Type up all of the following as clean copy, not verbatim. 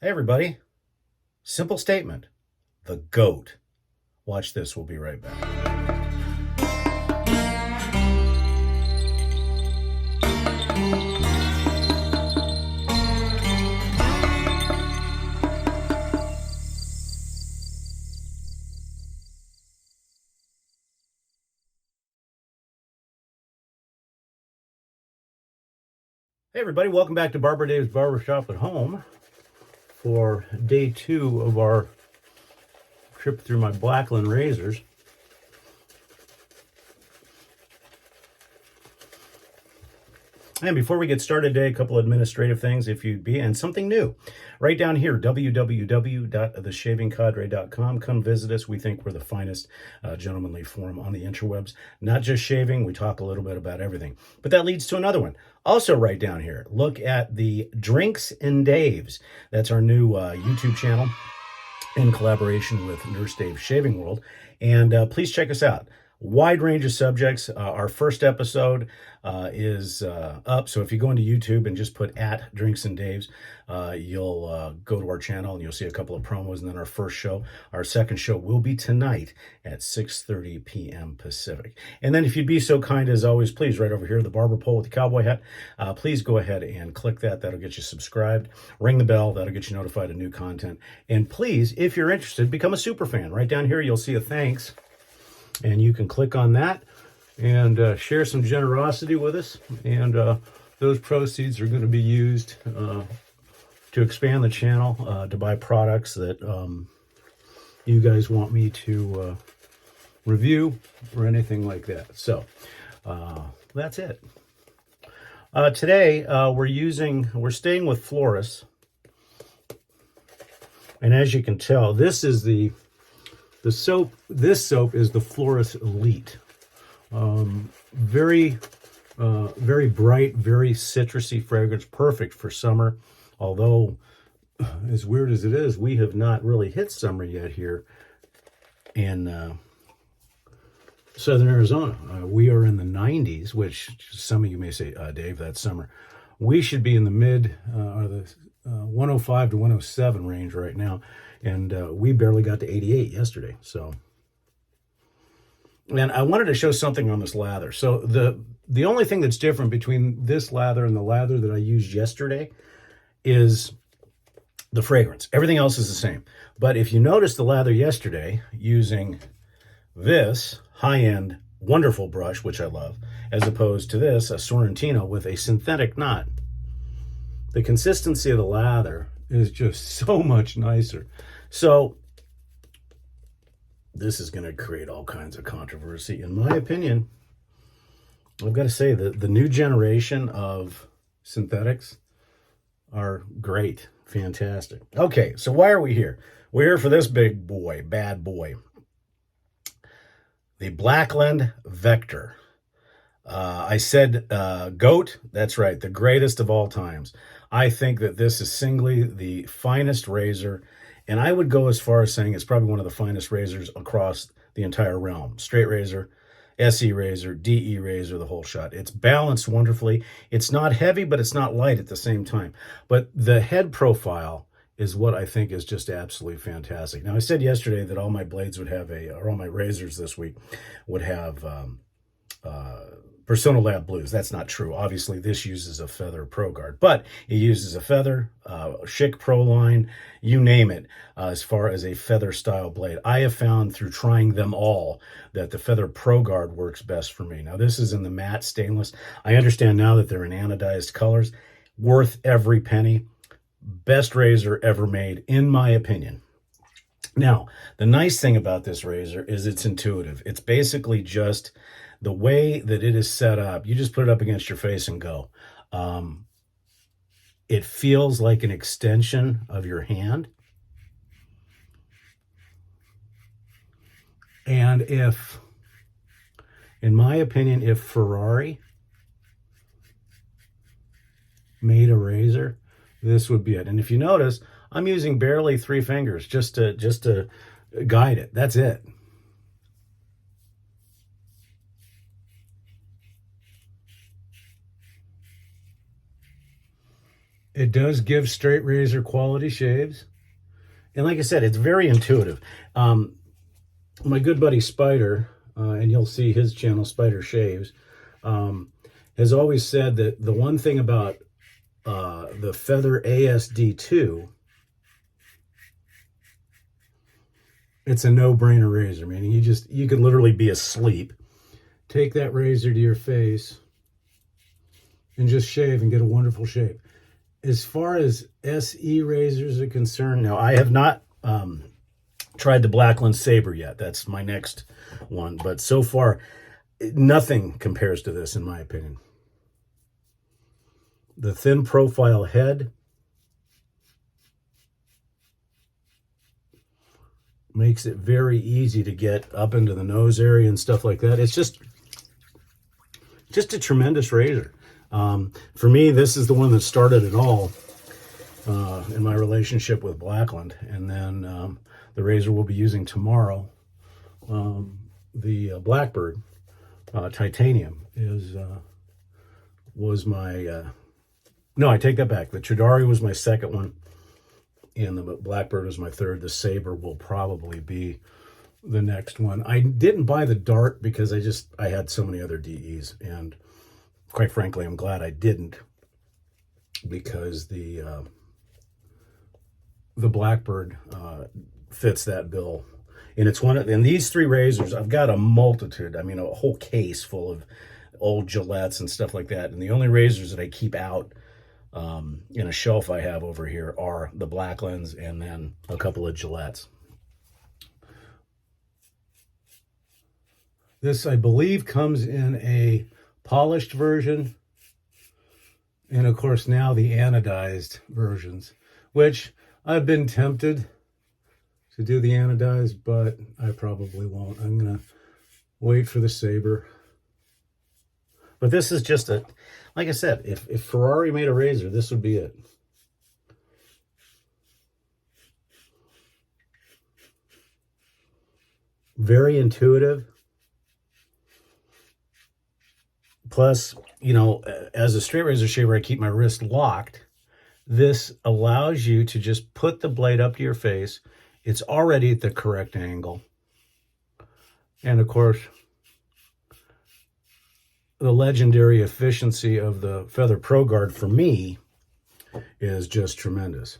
Hey everybody, simple statement, the GOAT. Watch this, we'll be right back. Hey everybody, welcome back to Barber Dave's Barbershop at Home for day 2 of our trip through my Blackland razors. And before we get started today, a couple administrative things, if you'd be, and something new. Right down here, www.theshavingcadre.com. Come visit us. We think we're the finest gentlemanly forum on the interwebs. Not just shaving, we talk a little bit about everything. But that leads to another one. Also right down here, look at the Drinks and Daves. That's our new YouTube channel in collaboration with Nurse Dave's Shaving World. And please check us out. Wide range of subjects. Our first episode is up. So if you go into YouTube and just put @Drinks and Daves, you'll go to our channel and you'll see a couple of promos. And then our second show will be tonight at 6:30 p.m. Pacific. And then if you'd be so kind as always, please, right over here, the barber pole with the cowboy hat, please go ahead and click that. That'll get you subscribed. Ring the bell. That'll get you notified of new content. And please, if you're interested, become a super fan. Right down here, you'll see a thanks. And you can click on that and share some generosity with us. And those proceeds are going to be used to expand the channel, to buy products that you guys want me to review or anything like that. So that's it. Today we're staying with Floris. And as you can tell, this is the soap. This soap is the Floris Elite. Very bright, very citrusy fragrance, perfect for summer. Although, as weird as it is, we have not really hit summer yet here in Southern Arizona. We are in the 90s, which some of you may say, Dave, that's summer. We should be in the mid, or the 105 to 107 range right now. And we barely got to 88 yesterday. So, and I wanted to show something on this lather. So the only thing that's different between this lather and the lather that I used yesterday is the fragrance. Everything else is the same. But if you notice the lather yesterday using this high-end wonderful brush, which I love, as opposed to this, a Sorrentino with a synthetic knot, the consistency of the lather is just so much nicer. So this is going to create all kinds of controversy. In my opinion, I've got to say that the new generation of synthetics are great, fantastic. Okay, so why are we here? We're here for this big boy, bad boy. The Blackland Vector. I said GOAT, that's right, the greatest of all times. I think that this is singly the finest razor, and I would go as far as saying it's probably one of the finest razors across the entire realm. Straight razor, SE razor, DE razor, the whole shot. It's balanced wonderfully. It's not heavy, but it's not light at the same time. But the head profile is what I think is just absolutely fantastic. Now, I said yesterday that all my blades would have or all my razors this week would have Persona Lab Blues. That's not true. Obviously, this uses a Feather Pro Guard, but it uses a Feather, Schick Pro Line, you name it, as far as a Feather style blade. I have found through trying them all that the Feather Pro Guard works best for me. Now, this is in the matte stainless. I understand now that they're in anodized colors. Worth every penny. Best razor ever made, in my opinion. Now, the nice thing about this razor is it's intuitive. It's basically just the way that it is set up. You just put it up against your face and go. It feels like an extension of your hand. And if, in my opinion, if Ferrari made a razor, this would be it. And if you notice, I'm using barely 3 fingers just to guide it. That's it. It does give straight razor quality shaves. And like I said, it's very intuitive. My good buddy Spider, and you'll see his channel, Spider Shaves, has always said that the one thing about the Feather ASD2, it's a no-brainer razor, meaning you could literally be asleep, take that razor to your face, and just shave and get a wonderful shave. As far as SE razors are concerned, now I have not tried the Blackland Saber yet. That's my next one. But so far, nothing compares to this, in my opinion. The thin profile head makes it very easy to get up into the nose area and stuff like that. It's just a tremendous razor. For me, this is the one that started it all in my relationship with Blackland. And then the razor we'll be using tomorrow, the Blackbird Titanium, was my... no, I take that back. The Tridari was my second one, and the Blackbird was my third. The Saber will probably be the next one. I didn't buy the Dart because I had so many other DEs, and quite frankly, I'm glad I didn't, because the Blackbird fits that bill. And it's and these three razors, I've got a multitude, I mean, a whole case full of old G.O.A.Ts and stuff like that. And the only razors that I keep out in a shelf I have over here are the Blacklands and then a couple of G.O.A.Ts. This, I believe, comes in a polished version, and of course now the anodized versions, which I've been tempted to do the anodized, but I probably won't. I'm gonna wait for the Saber. But this is just like I said, if Ferrari made a razor, this would be it. Very intuitive. Plus, you know, as a straight razor shaver, I keep my wrist locked. This allows you to just put the blade up to your face. It's already at the correct angle. And of course, the legendary efficiency of the Feather Pro Guard for me is just tremendous.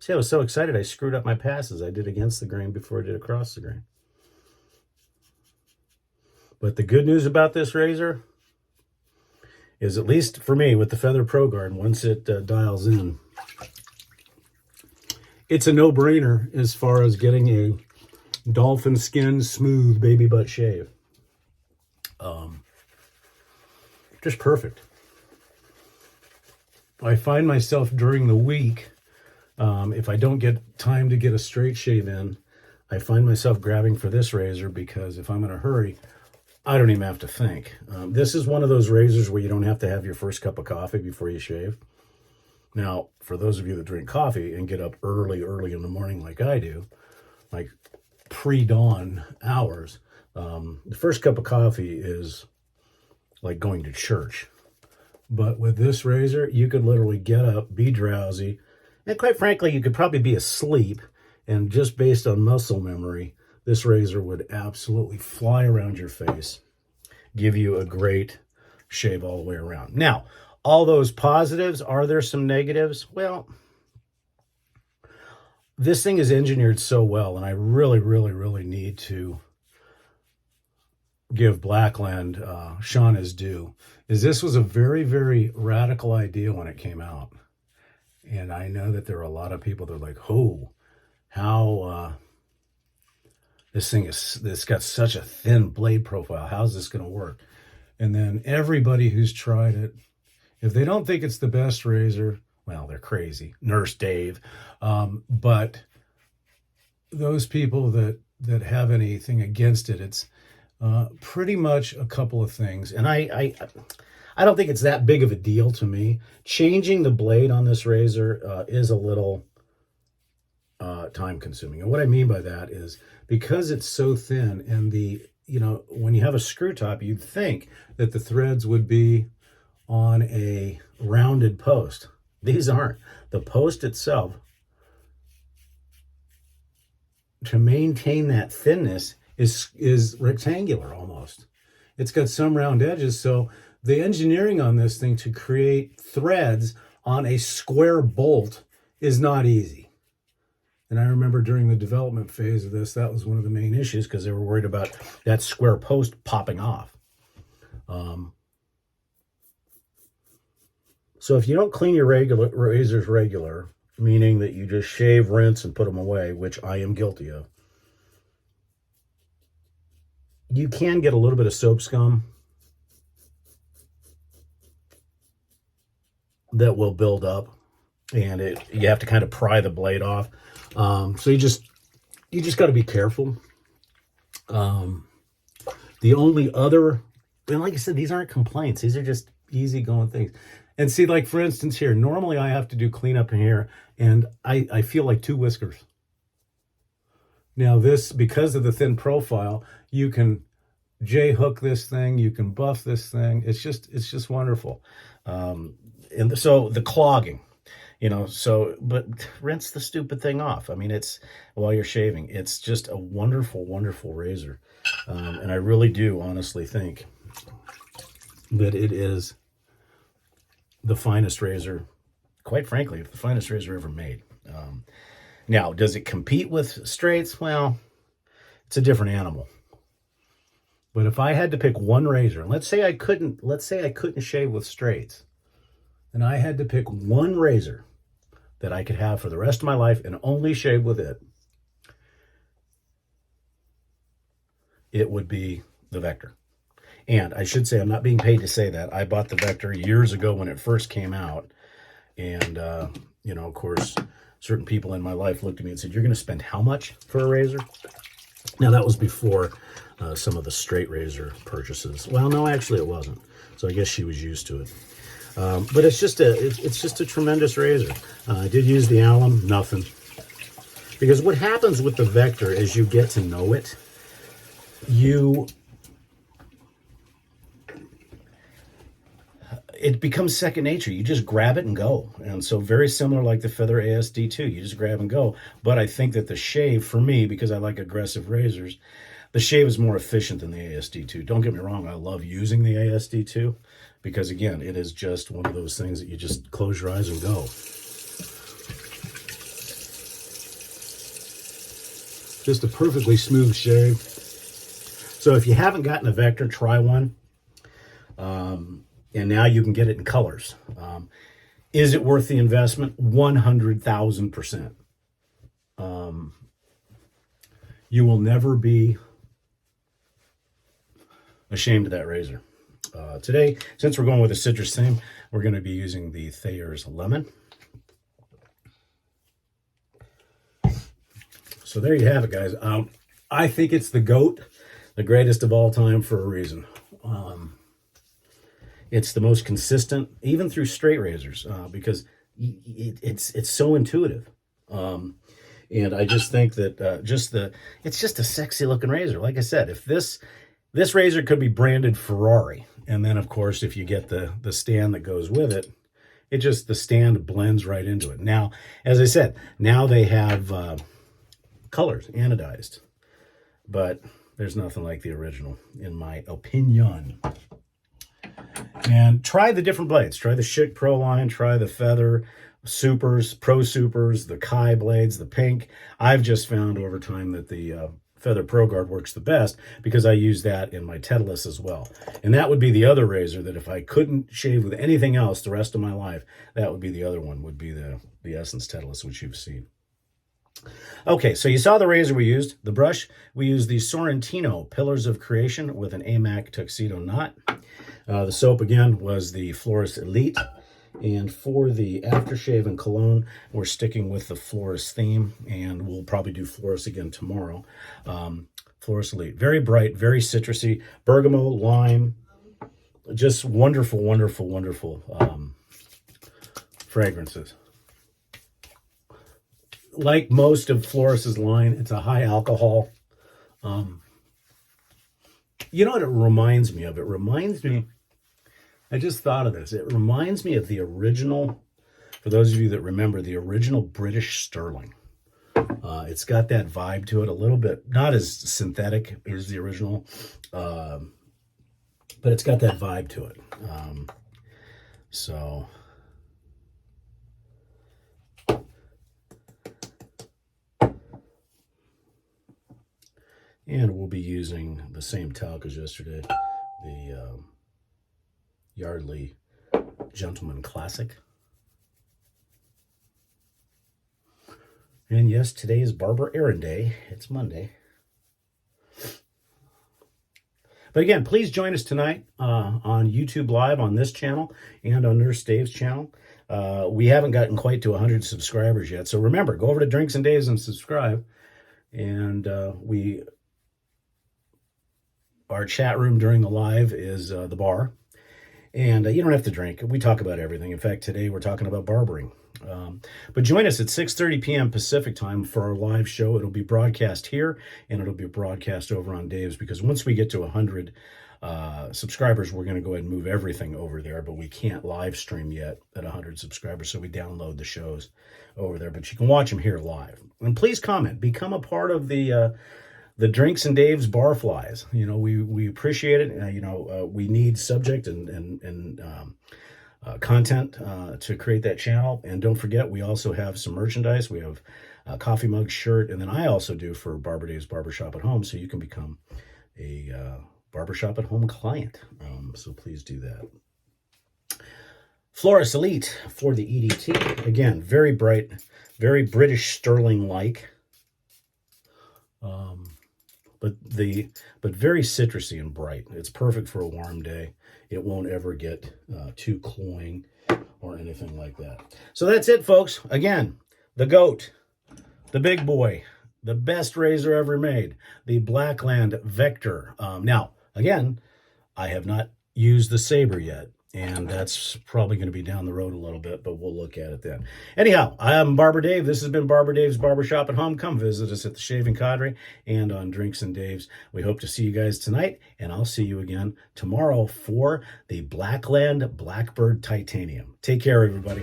See, I was so excited I screwed up my passes. I did against the grain before I did across the grain. But the good news about this razor is, at least for me with the Feather Pro Guard, once it dials in, it's a no-brainer as far as getting a dolphin skin smooth baby butt shave. Just perfect. I find myself during the week, if I don't get time to get a straight shave in, I find myself grabbing for this razor, because if I'm in a hurry, I don't even have to think. This is one of those razors where you don't have to have your first cup of coffee before you shave. Now, for those of you that drink coffee and get up early in the morning like I do, like pre-dawn hours, the first cup of coffee is like going to church. But with this razor, you could literally get up, be drowsy, and quite frankly, you could probably be asleep, and just based on muscle memory, this razor would absolutely fly around your face, give you a great shave all the way around. Now, all those positives, are there some negatives? Well, this thing is engineered so well, and I really, really, really need to give Blackland Sean his due, is this was a very, very radical idea when it came out. And I know that there are a lot of people that are like, oh, how this got such a thin blade profile. How's this going to work? And then everybody who's tried it, if they don't think it's the best razor, well, they're crazy. Nurse Dave. But those people that have anything against it, it's pretty much a couple of things. And I don't think it's that big of a deal to me. Changing the blade on this razor is a little time consuming. And what I mean by that is, because it's so thin and the you know, when you have a screw top, you'd think that the threads would be on a rounded post. These aren't. The post itself, to maintain that thinness, is rectangular almost. It's got some round edges, so the engineering on this thing to create threads on a square bolt is not easy. And I remember during the development phase of this, that was one of the main issues because they were worried about that square post popping off. So if you don't clean your razors regular, meaning that you just shave, rinse, and put them away, which I am guilty of, you can get a little bit of soap scum that will build up, and you have to kind of pry the blade off. So you just got to be careful. The only other, and like I said, these aren't complaints. These are just easygoing things. And see, like for instance here, normally I have to do cleanup in here, and I feel like 2 whiskers. Now this, because of the thin profile, you can J-hook this thing, you can buff this thing. It's just wonderful. And so the clogging, you know, but rinse the stupid thing off. I mean, it's, while you're shaving, it's just a wonderful, wonderful razor. And I really do honestly think that it is the finest razor, quite frankly, the finest razor ever made. Now, does it compete with straights? Well, it's a different animal. But if I had to pick one razor, and let's say I couldn't shave with straights, and I had to pick one razor that I could have for the rest of my life and only shave with it, it would be the Vector. And I should say, I'm not being paid to say that. I bought the Vector years ago when it first came out. And, you know, of course, certain people in my life looked at me and said, "You're going to spend how much for a razor?" Now, that was before some of the straight razor purchases. Well, no, actually it wasn't. So I guess she was used to it. But it's just a tremendous razor. I did use the alum, nothing. Because what happens with the Vector as you get to know it, it becomes second nature. You just grab it and go. And so very similar like the Feather ASD2. You just grab and go. But I think that the shave, for me, because I like aggressive razors, the shave is more efficient than the ASD2. Don't get me wrong. I love using the ASD2 because, again, it is just one of those things that you just close your eyes and go. Just a perfectly smooth shave. So if you haven't gotten a Vector, try one. And now you can get it in colors. Is it worth the investment? 100,000%. You will never be ashamed of that razor. Today, since we're going with a citrus theme, we're going to be using the Thayer's Lemon. So there you have it, guys. I think it's the GOAT, the greatest of all time, for a reason. It's the most consistent, even through straight razors, because it's so intuitive. And I just think that it's just a sexy looking razor. Like I said, if this razor could be branded Ferrari, and then of course if you get the stand that goes with it, the stand blends right into it. Now, as I said, now they have colors, anodized, but there's nothing like the original, in my opinion. And try the different blades. Try the Schick Pro line. Try the Feather Supers, Pro Supers, the Kai blades, the pink. I've just found over time that the Feather Pro Guard works the best because I use that in my Titleist as well. And that would be the other razor that if I couldn't shave with anything else the rest of my life, that would be the other one, would be the Essence Titleist, which you've seen. Okay, so you saw the razor we used. The brush, we used the Sorrentino Pillars of Creation with an AMAC tuxedo knot. The soap, again, was the Floris Elite. And for the aftershave and cologne, we're sticking with the Floris theme, and we'll probably do Floris again tomorrow. Floris Elite. Very bright, very citrusy. Bergamot, lime. Just wonderful, wonderful, wonderful fragrances. Like most of Floris's line, it's a high alcohol. You know what it reminds me of? It reminds me, I just thought of this. It reminds me of the original, for those of you that remember, the original British Sterling. It's got that vibe to it a little bit, not as synthetic as the original, but it's got that vibe to it. So, and we'll be using the same talc as yesterday, the Yardley Gentleman Classic. And yes, today is Barber Errand Day. It's Monday. But again, please join us tonight on YouTube Live on this channel and on Nurse Dave's channel. We haven't gotten quite to 100 subscribers yet. So remember, go over to Drinks and Daves and subscribe. And our chat room during the live is the bar. And you don't have to drink. We talk about everything. In fact, today we're talking about barbering. But join us at 6:30 p.m. Pacific time for our live show. It'll be broadcast here, and it'll be broadcast over on Dave's, because once we get to 100 subscribers, we're going to go ahead and move everything over there, but we can't live stream yet at 100 subscribers, so we download the shows over there. But you can watch them here live. And please comment. Become a part of the Drinks and Dave's Barflies. You know, we appreciate it. We need subject and content to create that channel. And don't forget, we also have some merchandise. We have a coffee mug, shirt, and then I also do for Barber Dave's Barbershop at Home, so you can become a Barbershop at Home client. So please do that. Floris Elite for the EDT. Again, very bright, very British Sterling-like. But very citrusy and bright. It's perfect for a warm day. It won't ever get too cloying or anything like that. So that's it, folks. Again, the GOAT, the big boy, the best razor ever made, the Blackland Vector. Now, again, I have not used the Sabre yet, and that's probably going to be down the road a little bit, but we'll look at it then. Anyhow, I'm Barber Dave. This has been Barber Dave's Barbershop at Home. Come visit us at the Shaving Cadre and on Drinks and Dave's. We hope to see you guys tonight, and I'll see you again tomorrow for the Blackland Blackbird Titanium. Take care, everybody.